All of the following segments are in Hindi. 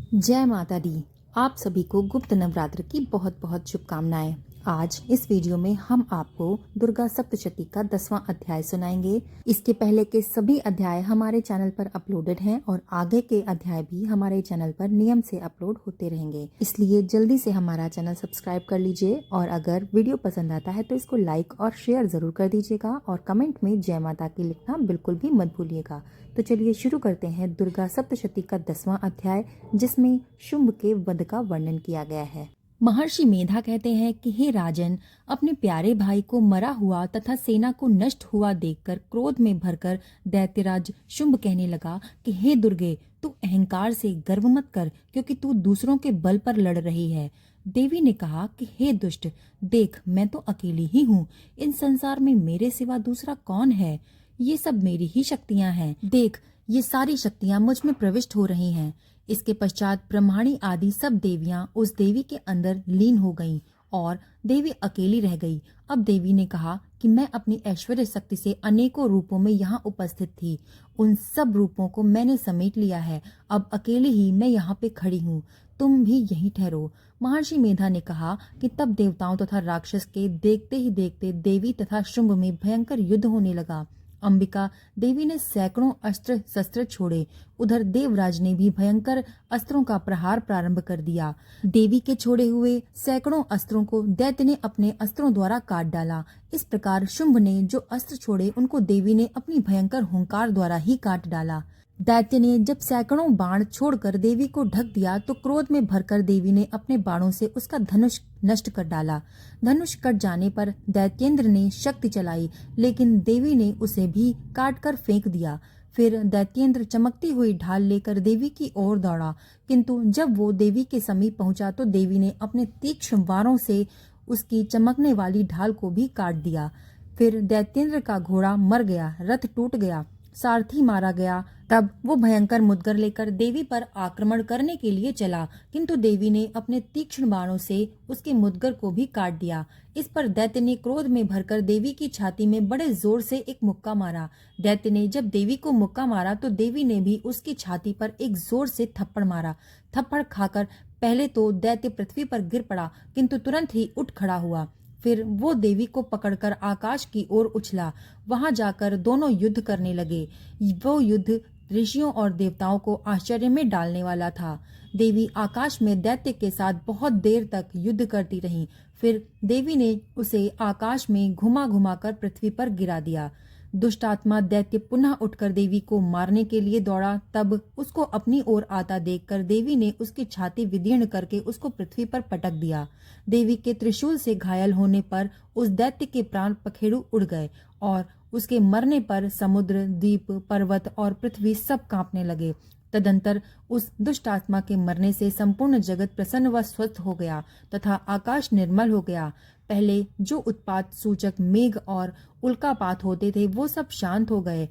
जय माता दी। आप सभी को गुप्त नवरात्र की बहुत बहुत शुभकामनाएं। आज इस वीडियो में हम आपको दुर्गा सप्तशती का 10वां अध्याय सुनाएंगे। इसके पहले के सभी अध्याय हमारे चैनल पर अपलोडेड हैं और आगे के अध्याय भी हमारे चैनल पर नियम से अपलोड होते रहेंगे, इसलिए जल्दी से हमारा चैनल सब्सक्राइब कर लीजिए और अगर वीडियो पसंद आता है तो इसको लाइक और शेयर जरूर कर दीजिएगा और कमेंट में जय माता की लिखना बिल्कुल भी मत भूलिएगा। तो चलिए शुरू करते हैं दुर्गा सप्तशती का 10वां अध्याय, जिसमें शुंभ के वध का वर्णन किया गया है। महर्षि मेधा कहते हैं कि हे राजन, अपने प्यारे भाई को मरा हुआ तथा सेना को नष्ट हुआ देखकर क्रोध में भरकर दैत्यराज शुंभ कहने लगा कि हे दुर्गे, तू अहंकार से गर्व मत कर, क्योंकि तू दूसरों के बल पर लड़ रही है। देवी ने कहा कि हे दुष्ट, देख मैं तो अकेली ही हूँ, इन संसार में मेरे सिवा दूसरा कौन है। ये सब मेरी ही शक्तियां हैं। देख, ये सारी शक्तियां मुझ में प्रविष्ट हो रही हैं। इसके पश्चात ब्रह्माणी आदि सब देवियां उस देवी के अंदर लीन हो गईं और देवी अकेली रह गई। अब देवी ने कहा कि मैं अपनी ऐश्वर्य शक्ति से अनेकों रूपों में यहाँ उपस्थित थी, उन सब रूपों को मैंने समेट लिया है। अब अकेली ही मैं यहाँ पे खड़ी हूँ, तुम भी यहीं ठहरो। महर्षि मेधा ने कहा कि तब देवताओं तथा राक्षस के देखते ही देखते देवी तथा शुंभ में भयंकर युद्ध होने लगा। अंबिका देवी ने सैकड़ों अस्त्र शस्त्र छोड़े। उधर देवराज ने भी भयंकर अस्त्रों का प्रहार प्रारंभ कर दिया। देवी के छोड़े हुए सैकड़ों अस्त्रों को दैत्य ने अपने अस्त्रों द्वारा काट डाला। इस प्रकार शुंभ ने जो अस्त्र छोड़े उनको देवी ने अपनी भयंकर हुंकार द्वारा ही काट डाला। दैत्य ने जब सैकड़ों बाण छोड़कर देवी को ढक दिया तो क्रोध में भरकर देवी ने अपने बाणों से उसका धनुष नष्ट कर डाला। धनुष कट जाने पर दैत्येंद्र ने शक्ति चलाई, लेकिन देवी ने उसे भी काटकर फेंक दिया। फिर दैत्येंद्र चमकती हुई ढाल लेकर देवी की ओर दौड़ा, किंतु जब वो देवी के समीप पहुंचा तो देवी ने अपने तीक्ष्ण वारों से उसकी चमकने वाली ढाल को भी काट दिया। फिर दैत्येंद्र का घोड़ा मर गया, रथ टूट गया, सारथी मारा गया। तब वो भयंकर मुद्गर लेकर देवी पर आक्रमण करने के लिए चला, किंतु देवी ने अपने तीक्ष्ण बाणों से उसके मुद्गर को भी काट दिया। इस पर दैत्य ने क्रोध में भरकर देवी की छाती में बड़े जोर से एक मुक्का मारा। दैत्य ने जब देवी को मुक्का मारा तो देवी ने भी उसकी छाती पर एक जोर से थप्पड़ मारा। थप्पड़ खाकर पहले तो दैत्य पृथ्वी पर गिर पड़ा, किंतु तुरंत ही उठ खड़ा हुआ। फिर वो देवी को पकड़कर आकाश की ओर उछला। वहां जाकर दोनों युद्ध करने लगे। वो युद्ध ऋषियों और देवताओं को आश्चर्य में डालने वाला था। देवी आकाश में दैत्य के साथ बहुत देर तक युद्ध करती रही। फिर देवी ने उसे आकाश में घुमा घुमा कर पृथ्वी पर गिरा दिया। दुष्ट आत्मा दैत्य पुनः उठकर देवी को मारने के लिए दौड़ा। तब उसको अपनी ओर आता देखकर देवी ने उसकी छाती विदीर्ण करके उसको पृथ्वी पर पटक दिया। देवी के त्रिशूल से घायल होने पर उस दैत्य के प्राण पखेरु उड़ गए और उसके मरने पर समुद्र, द्वीप, पर्वत और पृथ्वी सब कांपने लगे। तदंतर उस दुष्ट आत्मा के मरने से संपूर्ण जगत प्रसन्न व स्वस्थ हो गया तथा आकाश निर्मल हो गया। पहले जो उत्पात सूचक मेघ और उल्कापात होते थे वो सब शांत हो गए।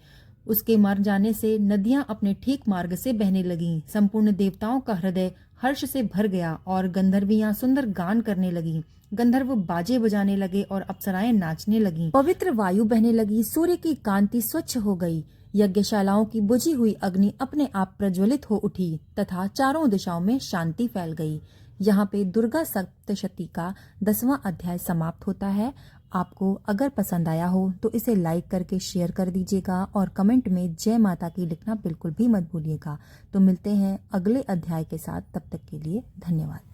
उसके मर जाने से नदियां अपने ठीक मार्ग से बहने लगीं। संपूर्ण देवताओं का हृदय हर्ष से भर गया और गंधर्वियां सुंदर गान करने लगीं। गंधर्व बाजे बजाने लगे और अप्सराएं नाचने लगीं। पवित्र वायु बहने लगी। सूर्य की कांति स्वच्छ हो गई। यज्ञशालाओं की बुझी हुई अग्नि अपने आप प्रज्वलित हो उठी तथा चारों दिशाओं में शांति फैल गई। यहाँ पे दुर्गा सप्तशती का 10वां अध्याय समाप्त होता है। आपको अगर पसंद आया हो तो इसे लाइक करके शेयर कर दीजिएगा और कमेंट में जय माता की लिखना बिल्कुल भी मत भूलिएगा। तो मिलते हैं अगले अध्याय के साथ, तब तक के लिए धन्यवाद।